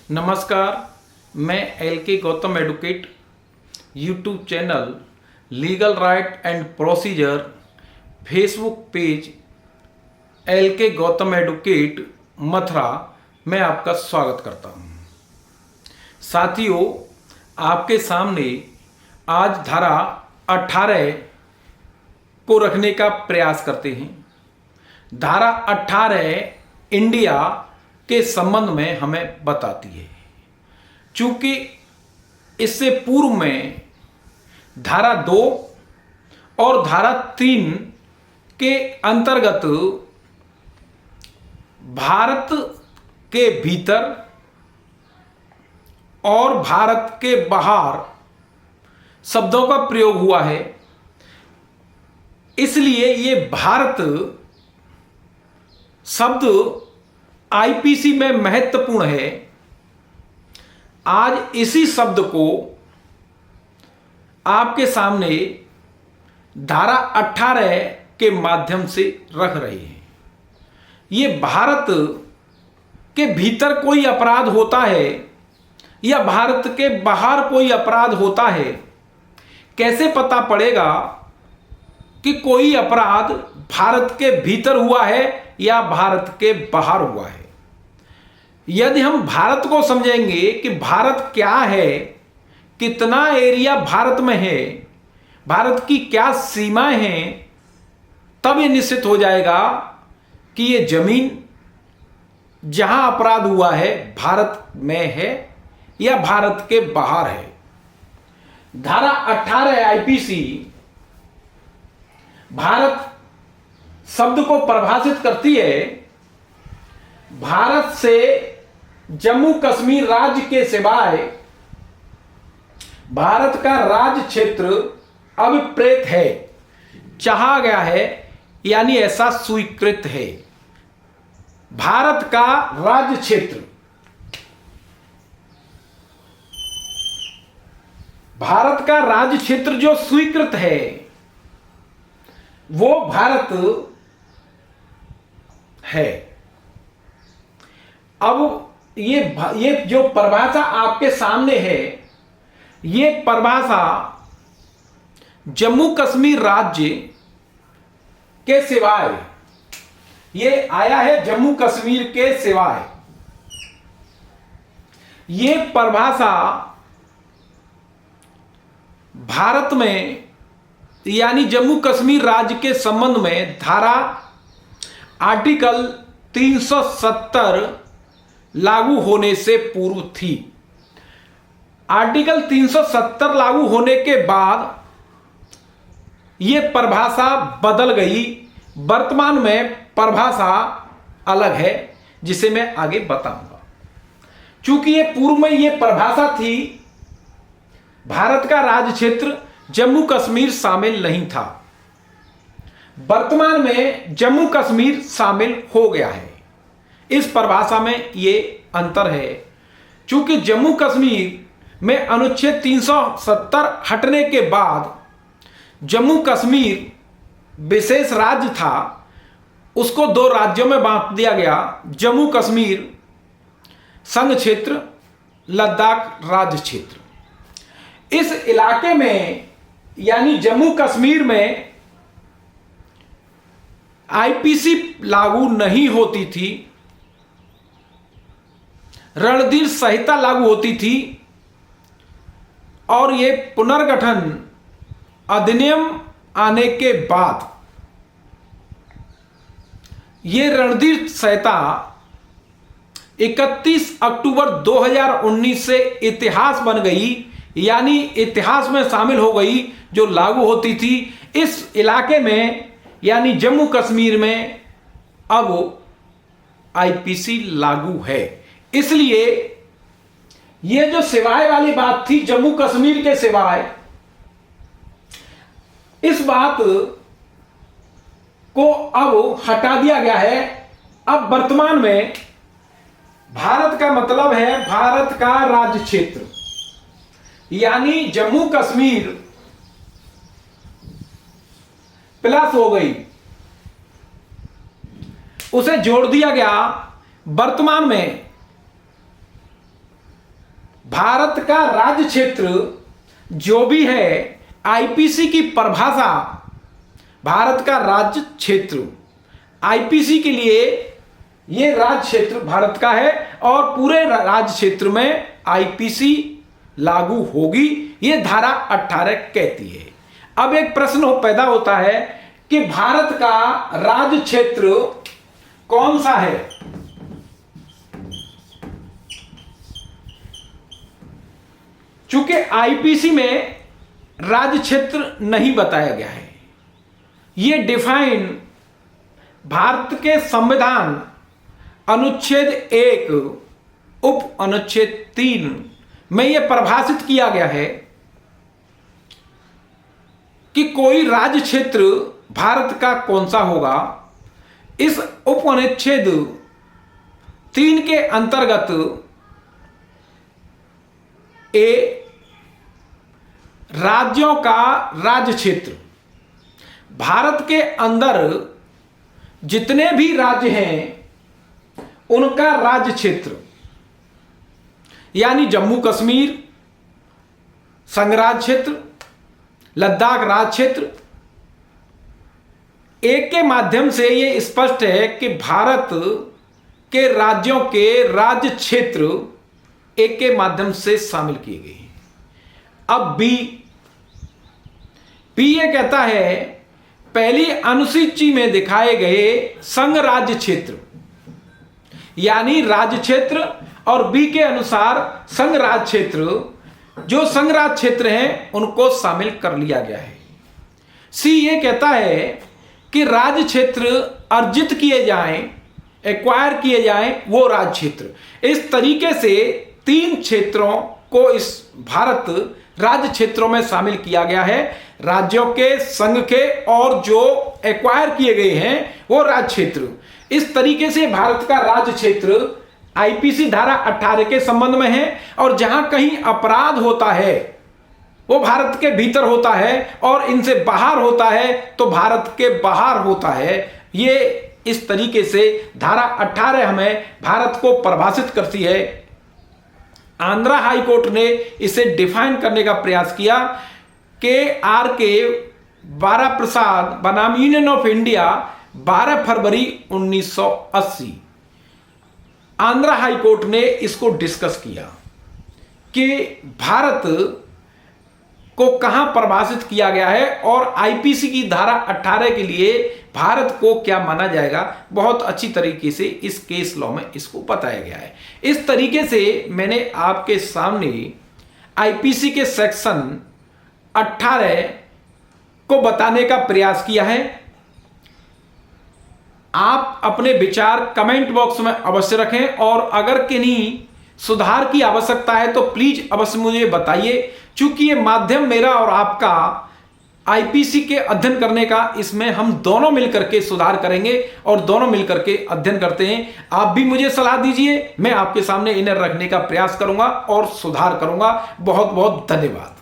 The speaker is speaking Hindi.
नमस्कार, मैं एल के Gautam advocate YouTube channel legal right and procedure, Facebook page L के गौतम एडवोकेट मथुरा में आपका स्वागत करता हूं। साथियों, आपके सामने आज धारा 18 को रखने का प्रयास करते हैं। धारा 18 इंडिया के संबंध में हमें बताती है। चूंकि इससे पूर्व में धारा 2 और धारा 3 के अंतर्गत भारत के भीतर और भारत के बाहर शब्दों का प्रयोग हुआ है, इसलिए ये भारत शब्द आईपीसी में महत्वपूर्ण है। आज इसी शब्द को आपके सामने धारा 18 के माध्यम से रख रहे हैं। ये भारत के भीतर कोई अपराध होता है या भारत के बाहर कोई अपराध होता है, कैसे पता पड़ेगा कि कोई अपराध भारत के भीतर हुआ है या भारत के बाहर हुआ है? यदि हम भारत को समझेंगे कि भारत क्या है, कितना एरिया भारत में है, भारत की क्या सीमाएं हैं, तब यह निश्चित हो जाएगा कि यह जमीन जहां अपराध हुआ है भारत में है या भारत के बाहर है। धारा 18 आईपीसी भारत शब्द को परिभाषित करती है। भारत से जम्मू कश्मीर राज्य के सिवाय भारत का राज्य क्षेत्र अभिप्रेत है, चाहा गया है, यानी ऐसा स्वीकृत है। भारत का राज्य क्षेत्र, भारत का राज्य क्षेत्र जो स्वीकृत है वो भारत है। अब ये जो परिभाषा आपके सामने है, ये परिभाषा जम्मू कश्मीर राज्य के सिवाय, ये आया है जम्मू कश्मीर के सिवाय। ये परिभाषा भारत में यानी जम्मू कश्मीर राज्य के संबंध में धारा आर्टिकल 370 लागू होने से पूर्व थी। आर्टिकल 370 लागू होने के बाद यह परिभाषा बदल गई। वर्तमान में परिभाषा अलग है, जिसे मैं आगे बताऊंगा। चूंकि यह पूर्व में यह परिभाषा थी, भारत का राज्य क्षेत्र जम्मू कश्मीर शामिल नहीं था। वर्तमान में जम्मू कश्मीर शामिल हो गया है। इस परिभाषा में यह अंतर है। चूंकि जम्मू कश्मीर में अनुच्छेद 370 हटने के बाद जम्मू कश्मीर विशेष राज्य था, उसको 2 राज्यों में बांट दिया गया। जम्मू कश्मीर संघ क्षेत्र, लद्दाख राज्य क्षेत्र। इस इलाके में यानी जम्मू कश्मीर में आईपीसी लागू नहीं होती थी, रणधीर संहिता लागू होती थी और यह पुनर्गठन अधिनियम आने के बाद यह रणधीर संहिता 31 अक्टूबर 2019 से इतिहास बन गई, यानी इतिहास में शामिल हो गई, जो लागू होती थी। इस इलाके में यानी जम्मू कश्मीर में अब आईपीसी लागू है। इसलिए यह जो सिवाय वाली बात थी, जम्मू कश्मीर के सिवाय, इस बात को अब हटा दिया गया है। अब वर्तमान में भारत का मतलब है भारत का राज्य क्षेत्र, यानी जम्मू कश्मीर प्लस हो गई, उसे जोड़ दिया गया। वर्तमान में भारत का राज्य क्षेत्र जो भी है, आईपीसी की परिभाषा, भारत का राज्य क्षेत्र आईपीसी के लिए ये राज्य क्षेत्र भारत का है और पूरे राज्य क्षेत्र में आईपीसी लागू होगी, ये धारा 18 कहती है। अब एक प्रश्न पैदा होता है कि भारत का राज्य क्षेत्र कौन सा है? चूंकि आईपीसी में राज्य क्षेत्र नहीं बताया गया है, यह डिफाइन भारत के संविधान अनुच्छेद 1 उप अनुच्छेद 3 में यह परिभाषित किया गया है कि कोई राज्य क्षेत्र भारत का कौन सा होगा। इस उप अनुच्छेद 3 के अंतर्गत राज्यों का राज्य क्षेत्र, भारत के अंदर जितने भी राज्य हैं उनका राज्य क्षेत्र, यानी जम्मू कश्मीर संघराज्य क्षेत्र, लद्दाख राज्य क्षेत्र, एक के माध्यम से यह स्पष्ट है कि भारत के राज्यों के राज्य क्षेत्र एक के माध्यम से शामिल किए गए हैं। अब बी ये कहता है पहली अनुसूची में दिखाए गए संघ राज्य क्षेत्र, यानी राज्य क्षेत्र, और बी के अनुसार संघ राज्य क्षेत्र, जो संघ राज्य क्षेत्र हैं उनको शामिल कर लिया गया है। सी ये कहता है कि राज्य क्षेत्र अर्जित किए जाएं, एक्वायर किए जाएं, वो राज्य क्षेत्र। इस तरीके से 3 क्षेत्रों को इस भारत राज्य क्षेत्रों में शामिल किया गया है, राज्यों के, संघ के, और जो एक्वायर किए गए हैं वो राज्य क्षेत्र। इस तरीके से भारत का राज्य क्षेत्र आईपीसी धारा 18 के संबंध में है, और जहां कहीं अपराध होता है वो भारत के भीतर होता है और इनसे बाहर होता है तो भारत के बाहर होता है। ये इस तरीके से धारा 18 हमें भारत को परिभाषित करती है। आंध्रा हाई कोर्ट ने इसे डिफाइन करने का प्रयास किया कि आर.के. बारा प्रसाद बनाम union of India 12 February 1980 Andhra high court ने इसको डिस्कस किया कि भारत को कहां परिभाषित किया गया है और आईपीसी की धारा 18 के लिए भारत को क्या माना जाएगा। बहुत अच्छी तरीके से इस केस लॉ में इसको बताया गया है। इस तरीके से मैंने आपके सामने आईपीसी के सेक्शन 18 को बताने का प्रयास किया है। आप अपने विचार कमेंट बॉक्स में अवश्य रखें, और अगर किन्हीं सुधार की आवश्यकता है तो प्लीज अवश्य मुझे बताइए, क्योंकि ये माध्यम मेरा और आपका आईपीसी के अध्ययन करने का, इसमें हम दोनों मिलकर के सुधार करेंगे और दोनों मिलकर के अध्ययन करते हैं। आप भी मुझे सलाह दीजिए, मैं आपके सामने इन्हें रखने का प्रयास करूंगा और सुधार करूंगा। बहुत बहुत धन्यवाद।